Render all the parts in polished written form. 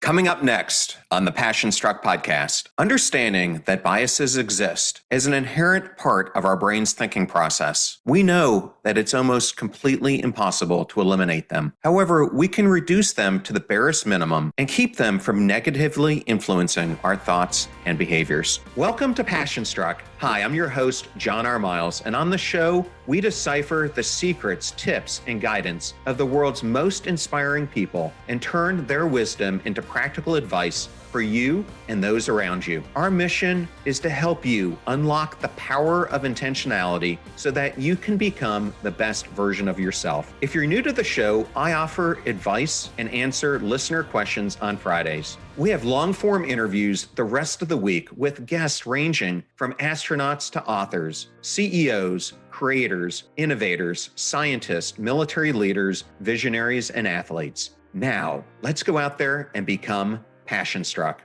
Coming up next on the Passion Struck podcast, understanding that biases exist as an inherent part of our brain's thinking process. We know that it's almost completely impossible to eliminate them. However, we can reduce them to the barest minimum and keep them from negatively influencing our thoughts and behaviors. Welcome to Passion Struck. Hi, I'm your host, John R. Miles, and on the show, we decipher the secrets, tips, and guidance of the world's most inspiring people and turn their wisdom into practical advice for you and those around you. Our mission is to help you unlock the power of intentionality so that you can become the best version of yourself. If you're new to the show, I offer advice and answer listener questions on Fridays. We have long-form interviews the rest of the week with guests ranging from astronauts to authors, CEOs, creators, innovators, scientists, military leaders, visionaries, and athletes. Now, let's go out there and become Passion Struck.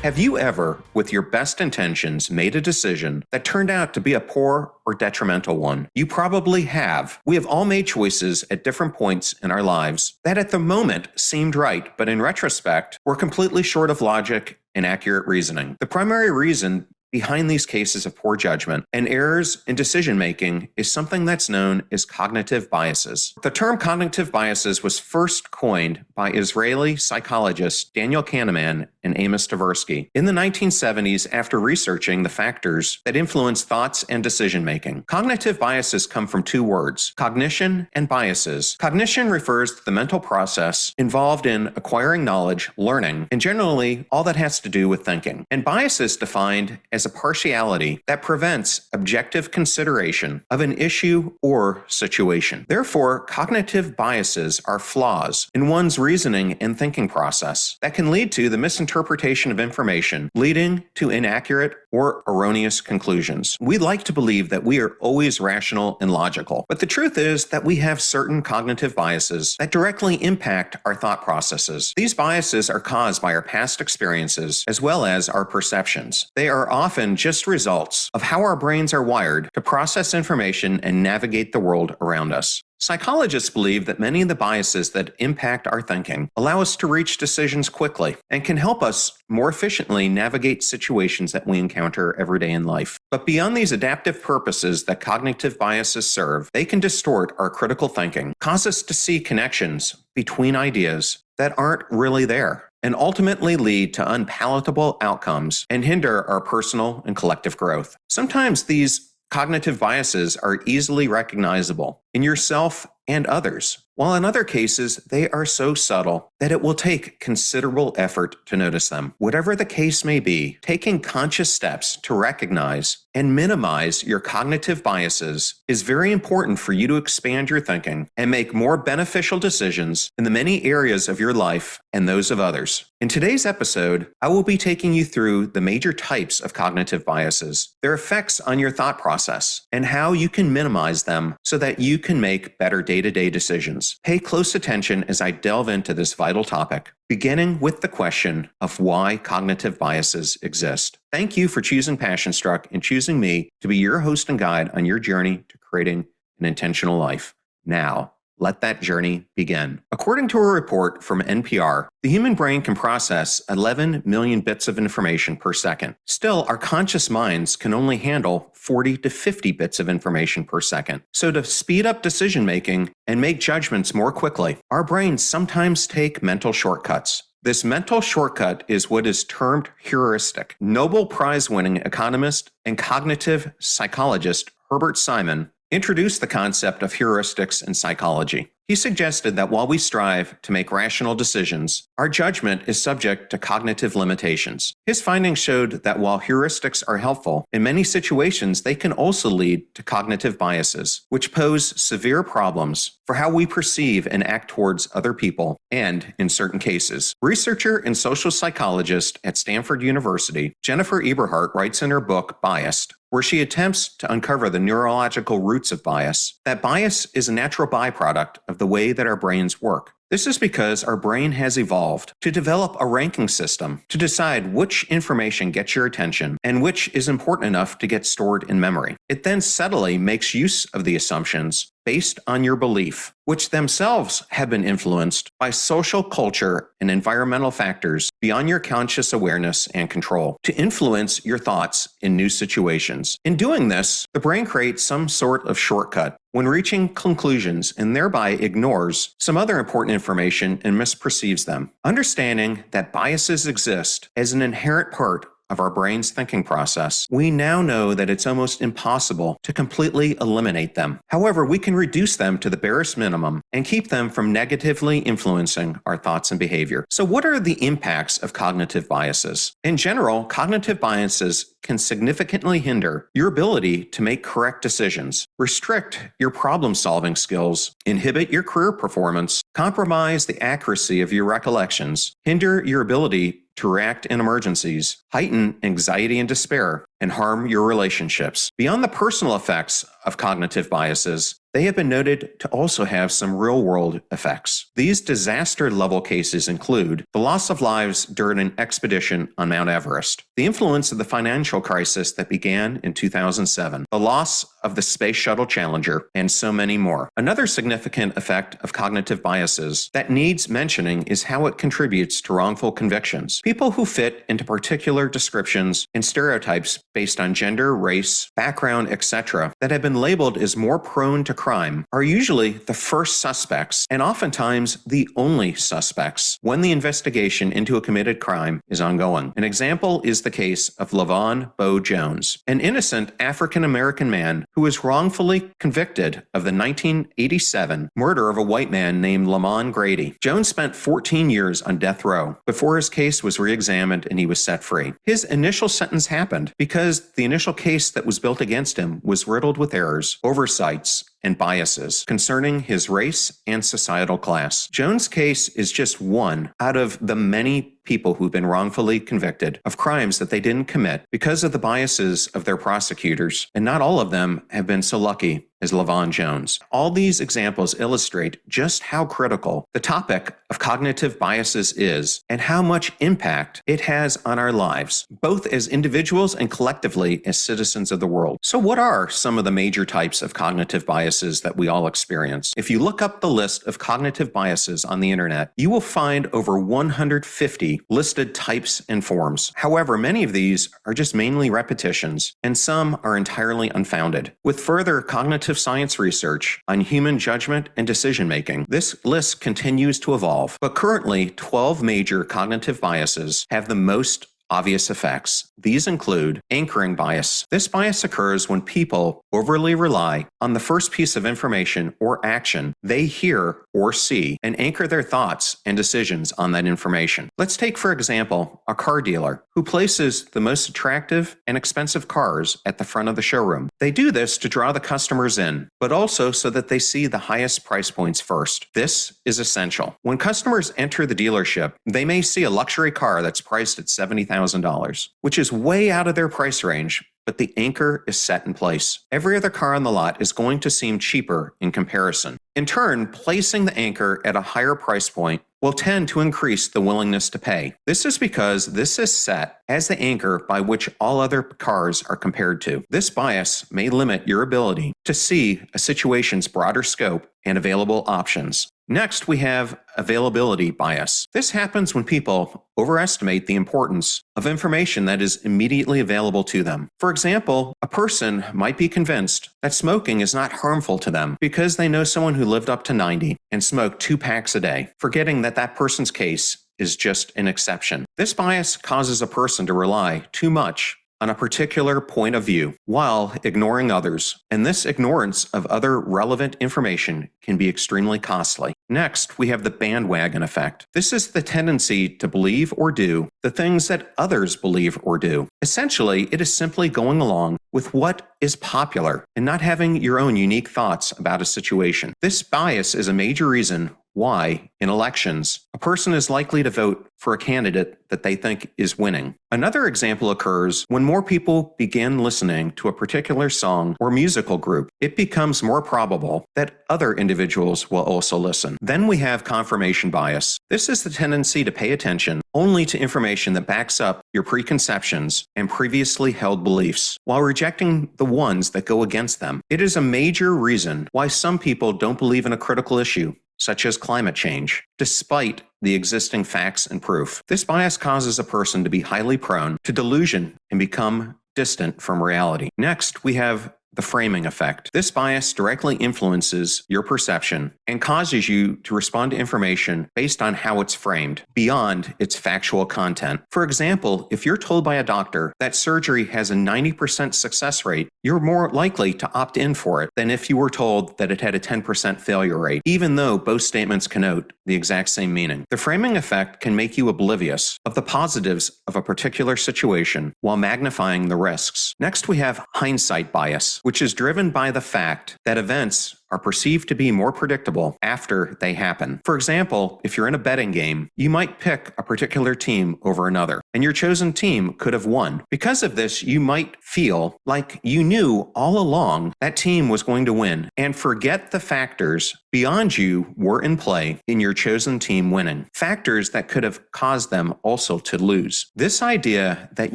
Have you ever, with your best intentions, made a decision that turned out to be a poor or detrimental one? You probably have. We have all made choices at different points in our lives that at the moment seemed right, but in retrospect, were completely short of logic and accurate reasoning. The primary reason behind these cases of poor judgment and errors in decision-making is something that's known as cognitive biases. The term cognitive biases was first coined by Israeli psychologists Daniel Kahneman and Amos Tversky in the 1970s after researching the factors that influence thoughts and decision-making. Cognitive biases come from two words, cognition and biases. Cognition refers to the mental process involved in acquiring knowledge, learning, and generally all that has to do with thinking. And bias is defined as a partiality that prevents objective consideration of an issue or situation. Therefore, cognitive biases are flaws in one's reasoning and thinking process that can lead to the misinterpretation of information, leading to inaccurate or erroneous conclusions. We like to believe that we are always rational and logical, but the truth is that we have certain cognitive biases that directly impact our thought processes. These biases are caused by our past experiences as well as our perceptions. They are often just results of how our brains are wired to process information and navigate the world around us. Psychologists believe that many of the biases that impact our thinking allow us to reach decisions quickly and can help us more efficiently navigate situations that we encounter every day in life. But beyond these adaptive purposes that cognitive biases serve, they can distort our critical thinking, cause us to see connections between ideas that aren't really there, and ultimately lead to unpalatable outcomes and hinder our personal and collective growth. Sometimes these cognitive biases are easily recognizable in yourself and others, while in other cases, they are so subtle that it will take considerable effort to notice them. Whatever the case may be, taking conscious steps to recognize and minimize your cognitive biases is very important for you to expand your thinking and make more beneficial decisions in the many areas of your life and those of others. In today's episode, I will be taking you through the major types of cognitive biases, their effects on your thought process, and how you can minimize them so that you can make better day-to-day decisions. Pay close attention as I delve into this vital topic, beginning with the question of why cognitive biases exist. Thank you for choosing Passion Struck and choosing me to be your host and guide on your journey to creating an intentional life. Now, let that journey begin. According to a report from NPR, the human brain can process 11 million bits of information per second. Still, our conscious minds can only handle 40 to 50 bits of information per second. So to speed up decision-making and make judgments more quickly, our brains sometimes take mental shortcuts. This mental shortcut is what is termed heuristic. Nobel Prize-winning economist and cognitive psychologist Herbert Simon introduced the concept of heuristics in psychology. He suggested that while we strive to make rational decisions, our judgment is subject to cognitive limitations. His findings showed that while heuristics are helpful, in many situations they can also lead to cognitive biases, which pose severe problems for how we perceive and act towards other people, and in certain cases. Researcher and social psychologist at Stanford University, Jennifer Eberhardt, writes in her book, Biased, where she attempts to uncover the neurological roots of bias, that bias is a natural byproduct of the way that our brains work. This is because our brain has evolved to develop a ranking system to decide which information gets your attention and which is important enough to get stored in memory. It then subtly makes use of the assumptions based on your belief, which themselves have been influenced by social culture and environmental factors beyond your conscious awareness and control, to influence your thoughts in new situations. In doing this, the brain creates some sort of shortcut when reaching conclusions and thereby ignores some other important information and misperceives them. Understanding that biases exist as an inherent part of our brain's thinking process, we now know that it's almost impossible to completely eliminate them. However, we can reduce them to the barest minimum and keep them from negatively influencing our thoughts and behavior. So what are the impacts of cognitive biases? In general, cognitive biases can significantly hinder your ability to make correct decisions, restrict your problem-solving skills, inhibit your career performance, compromise the accuracy of your recollections, hinder your ability to react in emergencies, heighten anxiety and despair, and harm your relationships. Beyond the personal effects of cognitive biases, they have been noted to also have some real-world effects. These disaster-level cases include the loss of lives during an expedition on Mount Everest, the influence of the financial crisis that began in 2007, the loss of the Space Shuttle Challenger, and so many more. Another significant effect of cognitive biases that needs mentioning is how it contributes to wrongful convictions. People who fit into particular descriptions and stereotypes based on gender, race, background, etc., that have been labeled as more prone to crime are usually the first suspects and oftentimes the only suspects when the investigation into a committed crime is ongoing. An example is the case of Lavon Bo Jones, an innocent African-American man who was wrongfully convicted of the 1987 murder of a white man named Lamont Grady. Jones spent 14 years on death row before his case was re-examined and he was set free. His initial sentence happened because the initial case that was built against him was riddled with errors, oversights, and biases concerning his race and societal class. Jones' case is just one out of the many people who've been wrongfully convicted of crimes that they didn't commit because of the biases of their prosecutors, and not all of them have been so lucky as Lavon Jones. All these examples illustrate just how critical the topic of cognitive biases is and how much impact it has on our lives, both as individuals and collectively as citizens of the world. So what are some of the major types of cognitive biases that we all experience? If you look up the list of cognitive biases on the internet, you will find over 150 listed types and forms. However, many of these are just mainly repetitions, and some are entirely unfounded. With further cognitive science research on human judgment and decision-making, this list continues to evolve, but currently 12 major cognitive biases have the most obvious effects. These include anchoring bias. This bias occurs when people overly rely on the first piece of information or action they hear or see and anchor their thoughts and decisions on that information. Let's take, for example, a car dealer who places the most attractive and expensive cars at the front of the showroom. They do this to draw the customers in, but also so that they see the highest price points first. This is essential. When customers enter the dealership, they may see a luxury car that's priced at $70,000, which is way out of their price range, but the anchor is set in place. Every other car on the lot is going to seem cheaper in comparison. In turn, placing the anchor at a higher price point will tend to increase the willingness to pay. This is because this is set as the anchor by which all other cars are compared to. This bias may limit your ability to see a situation's broader scope and available options. Next, we have availability bias. This happens when people overestimate the importance of information that is immediately available to them. For example, a person might be convinced that smoking is not harmful to them because they know someone who lived up to 90 and smoked 2 packs a day, forgetting that that person's case is just an exception. This bias causes a person to rely too much on a particular point of view while ignoring others, and this ignorance of other relevant information can be extremely costly. Next, we have the bandwagon effect. This is the tendency to believe or do the things that others believe or do. Essentially, it is simply going along with what is popular and not having your own unique thoughts about a situation. This bias is a major reason why, in elections, a person is likely to vote for a candidate that they think is winning. Another example occurs when more people begin listening to a particular song or musical group. It becomes more probable that other individuals will also listen. Then we have confirmation bias. This is the tendency to pay attention only to information that backs up your preconceptions and previously held beliefs, while rejecting the ones that go against them. It is a major reason why some people don't believe in a critical issue, such as climate change, despite the existing facts and proof. This bias causes a person to be highly prone to delusion and become distant from reality. Next, we have the framing effect. This bias directly influences your perception and causes you to respond to information based on how it's framed, beyond its factual content. For example, if you're told by a doctor that surgery has a 90% success rate, you're more likely to opt in for it than if you were told that it had a 10% failure rate, even though both statements connote the exact same meaning. The framing effect can make you oblivious of the positives of a particular situation while magnifying the risks. Next, we have hindsight bias, which is driven by the fact that events are perceived to be more predictable after they happen. For example, if you're in a betting game, you might pick a particular team over another, and your chosen team could have won. Because of this, you might feel like you knew all along that team was going to win, and forget the factors beyond you were in play in your chosen team winning. Factors that could have caused them also to lose. This idea that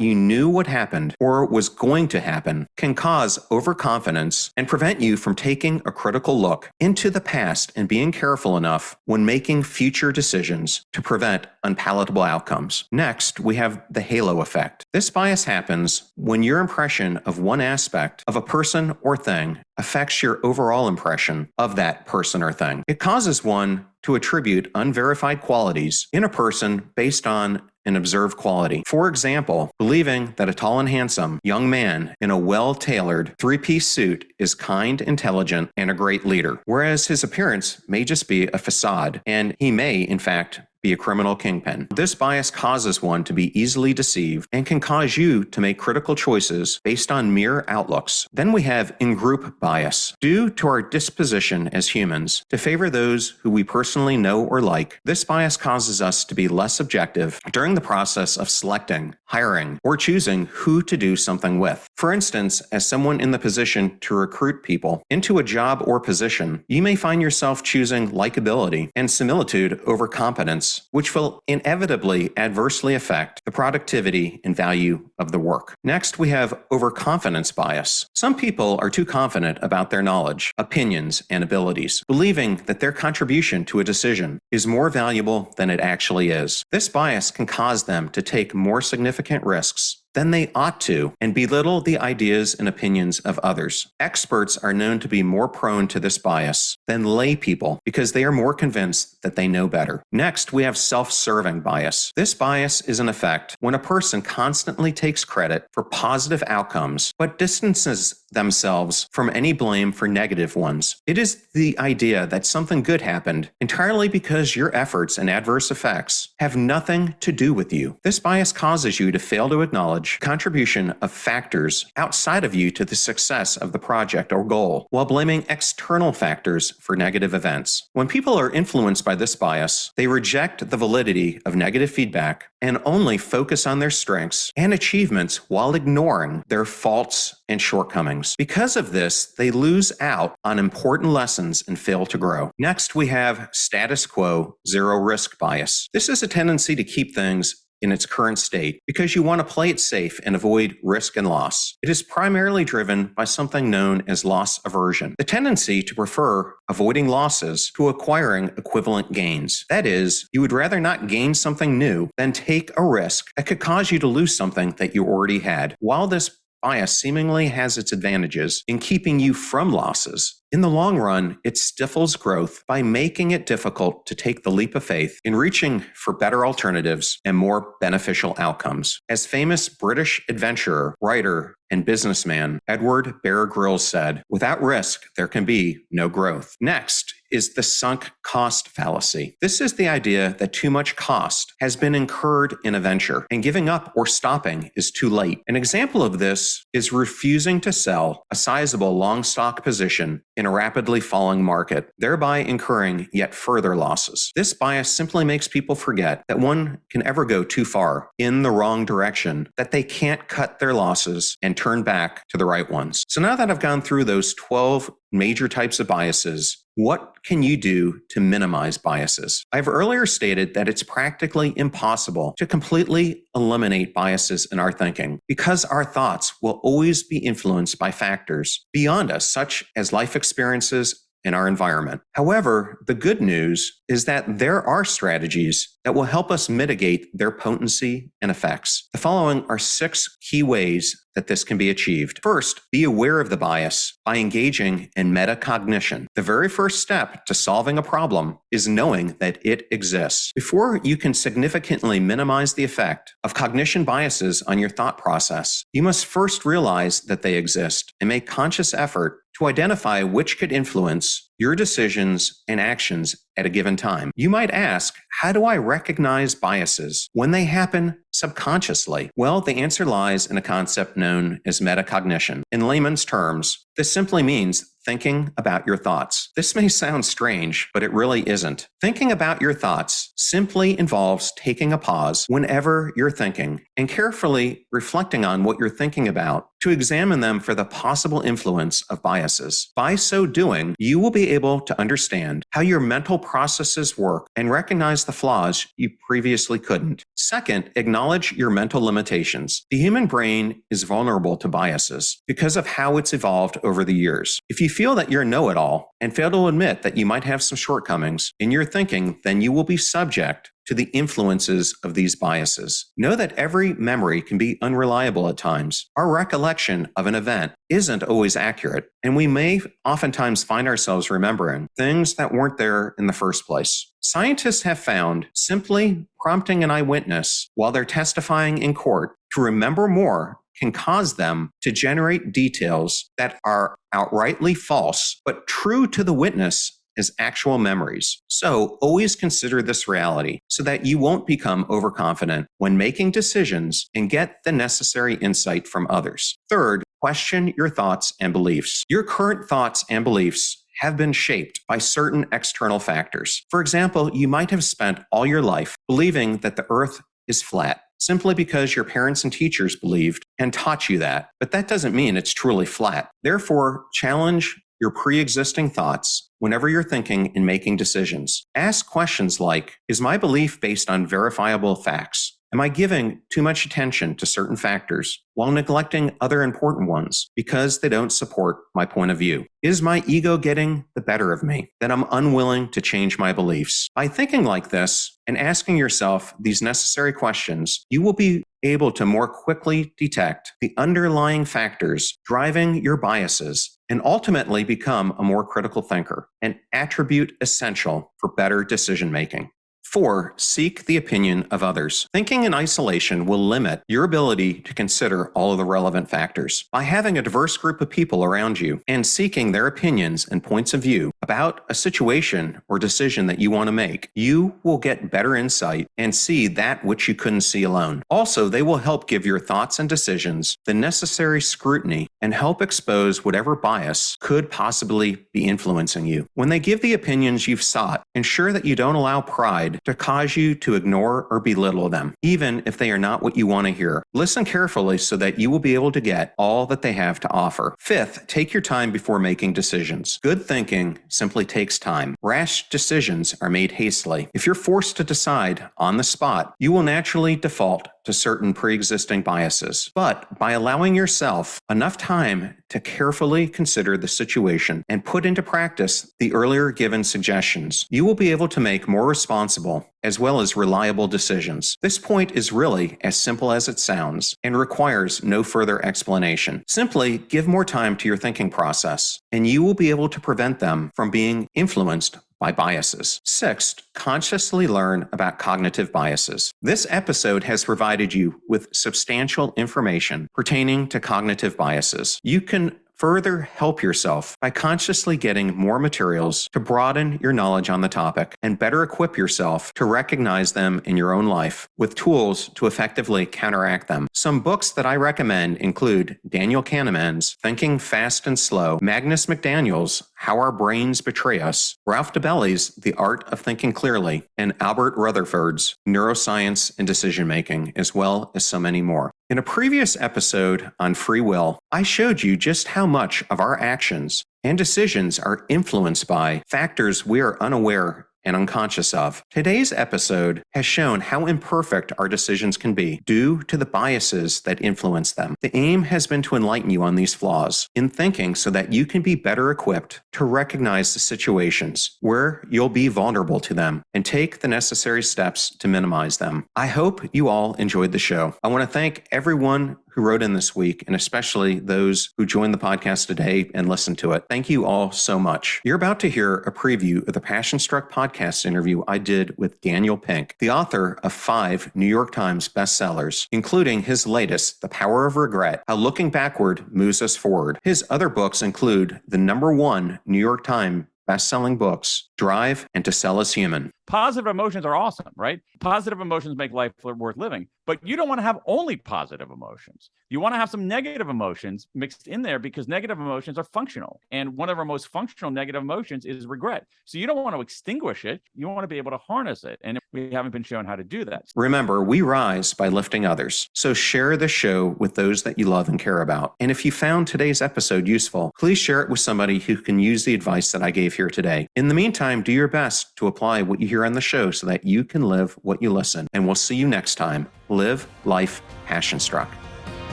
you knew what happened or was going to happen can cause overconfidence and prevent you from taking a critical look into the past and being careful enough when making future decisions to prevent unpalatable outcomes. Next, we have the halo effect. This bias happens when your impression of one aspect of a person or thing affects your overall impression of that person or thing. It causes one to attribute unverified qualities in a person based on an observed quality. For example, believing that a tall and handsome young man in a well-tailored three-piece suit is kind, intelligent, and a great leader, whereas his appearance may just be a facade, and he may, in fact, be a criminal kingpin. This bias causes one to be easily deceived and can cause you to make critical choices based on mere outlooks. Then we have in-group bias. Due to our disposition as humans to favor those who we personally know or like, this bias causes us to be less objective during the process of selecting, hiring, or choosing who to do something with. For instance, as someone in the position to recruit people into a job or position, you may find yourself choosing likability and similitude over competence, which will inevitably adversely affect the productivity and value of the work. Next, we have overconfidence bias. Some people are too confident about their knowledge, opinions, and abilities, believing that their contribution to a decision is more valuable than it actually is. This bias can cause them to take more significant risks than they ought to and belittle the ideas and opinions of others. Experts are known to be more prone to this bias than lay people because they are more convinced that they know better. Next, we have self-serving bias. This bias is in effect when a person constantly takes credit for positive outcomes but distances themselves from any blame for negative ones. It is the idea that something good happened entirely because your efforts and adverse effects have nothing to do with you. This bias causes you to fail to acknowledge contribution of factors outside of you to the success of the project or goal, while blaming external factors for negative events. When people are influenced by this bias, they reject the validity of negative feedback and only focus on their strengths and achievements while ignoring their faults and shortcomings. Because of this, they lose out on important lessons and fail to grow. Next, we have status quo, zero risk bias. This is a tendency to keep things in its current state because you want to play it safe and avoid risk and loss. It is primarily driven by something known as loss aversion, the tendency to prefer avoiding losses to acquiring equivalent gains. That is, you would rather not gain something new than take a risk that could cause you to lose something that you already had. While this bias seemingly has its advantages in keeping you from losses, in the long run, it stifles growth by making it difficult to take the leap of faith in reaching for better alternatives and more beneficial outcomes. As famous British adventurer, writer, and businessman Edward Bear Grylls said, "Without risk, there can be no growth." Next is the sunk cost fallacy. This is the idea that too much cost has been incurred in a venture, and giving up or stopping is too late. An example of this is refusing to sell a sizable long stock position in in a rapidly falling market, thereby incurring yet further losses. This bias simply makes people forget that one can ever go too far in the wrong direction, that they can't cut their losses and turn back to the right ones. So now that I've gone through those 12 major types of biases, what can you do to minimize biases? I've earlier stated that it's practically impossible to completely eliminate biases in our thinking because our thoughts will always be influenced by factors beyond us, such as life experiences and our environment. However, the good news is that there are strategies that will help us mitigate their potency and effects. The following are 6 key ways that this can be achieved. First, be aware of the bias by engaging in metacognition. The very first step to solving a problem is knowing that it exists. Before you can significantly minimize the effect of cognition biases on your thought process, you must first realize that they exist and make conscious effort to identify which could influence your decisions and actions at a given time. You might ask, how do I recognize biases when they happen subconsciously? Well, the answer lies in a concept known as metacognition. In layman's terms, this simply means thinking about your thoughts. This may sound strange, but it really isn't. Thinking about your thoughts simply involves taking a pause whenever you're thinking and carefully reflecting on what you're thinking about to examine them for the possible influence of biases. By so doing, you will be able to understand how your mental processes work and recognize the flaws you previously couldn't. Second, acknowledge your mental limitations. The human brain is vulnerable to biases because of how it's evolved over the years. If you feel that you're a know-it-all and fail to admit that you might have some shortcomings in your thinking, then you will be subject to the influences of these biases. Know that every memory can be unreliable at times. Our recollection of an event isn't always accurate, and we may oftentimes find ourselves remembering things that weren't there in the first place. Scientists have found simply prompting an eyewitness while they're testifying in court to remember more can cause them to generate details that are outrightly false, but true to the witness as actual memories. So always consider this reality so that you won't become overconfident when making decisions and get the necessary insight from others. Third, question your thoughts and beliefs. Your current thoughts and beliefs have been shaped by certain external factors. For example, you might have spent all your life believing that the earth is flat, simply because your parents and teachers believed and taught you that. But that doesn't mean it's truly flat. Therefore, challenge your pre-existing thoughts whenever you're thinking and making decisions. Ask questions like, is my belief based on verifiable facts? Am I giving too much attention to certain factors while neglecting other important ones because they don't support my point of view? Is my ego getting the better of me that I'm unwilling to change my beliefs? By thinking like this and asking yourself these necessary questions, you will be able to more quickly detect the underlying factors driving your biases and ultimately become a more critical thinker, an attribute essential for better decision making. 4, seek the opinion of others. Thinking in isolation will limit your ability to consider all of the relevant factors. By having a diverse group of people around you and seeking their opinions and points of view about a situation or decision that you want to make, you will get better insight and see that which you couldn't see alone. Also, they will help give your thoughts and decisions the necessary scrutiny and help expose whatever bias could possibly be influencing you. When they give the opinions you've sought, ensure that you don't allow pride to cause you to ignore or belittle them, even if they are not what you want to hear. Listen carefully so that you will be able to get all that they have to offer. 5th, take your time before making decisions. Good thinking simply takes time. Rash decisions are made hastily. If you're forced to decide on the spot, you will naturally default to certain pre-existing biases. But by allowing yourself enough time to carefully consider the situation and put into practice the earlier given suggestions, you will be able to make more responsible as well as reliable decisions. This point is really as simple as it sounds and requires no further explanation. Simply give more time to your thinking process, and you will be able to prevent them from being influenced by biases. 6th, consciously learn about cognitive biases. This episode has provided you with substantial information pertaining to cognitive biases. You can Further help yourself by consciously getting more materials to broaden your knowledge on the topic and better equip yourself to recognize them in your own life with tools to effectively counteract them. Some books that I recommend include Daniel Kahneman's Thinking Fast and Slow, Magnus McDaniel's How Our Brains Betray Us, Ralph Dabelli's The Art of Thinking Clearly, and Albert Rutherford's Neuroscience and Decision Making, as well as so many more. In a previous episode on free will, I showed you just how much of our actions and decisions are influenced by factors we are unaware and unconscious of. Today's episode has shown how imperfect our decisions can be due to the biases that influence them. The aim has been to enlighten you on these flaws in thinking so that you can be better equipped to recognize the situations where you'll be vulnerable to them and take the necessary steps to minimize them. I hope you all enjoyed the show. I want to thank everyone who wrote in this week, and especially those who joined the podcast today and listened to it. Thank you all so much. You're about to hear a preview of the Passion Struck podcast interview I did with Daniel Pink, the author of 5 New York Times bestsellers, including his latest, The Power of Regret, How Looking Backward Moves Us Forward. His other books include the #1 New York Times best-selling books, Drive and To Sell As Human. Positive emotions are awesome, right? Positive emotions make life worth living, but you don't want to have only positive emotions. You want to have some negative emotions mixed in there because negative emotions are functional. And one of our most functional negative emotions is regret. So you don't want to extinguish it. You want to be able to harness it. And we haven't been shown how to do that. Remember, we rise by lifting others. So share the show with those that you love and care about. And if you found today's episode useful, please share it with somebody who can use the advice that I gave here today. In the meantime, do your best to apply what you hear on the show so that you can live what you listen. And we'll see you next time. Live life passion struck.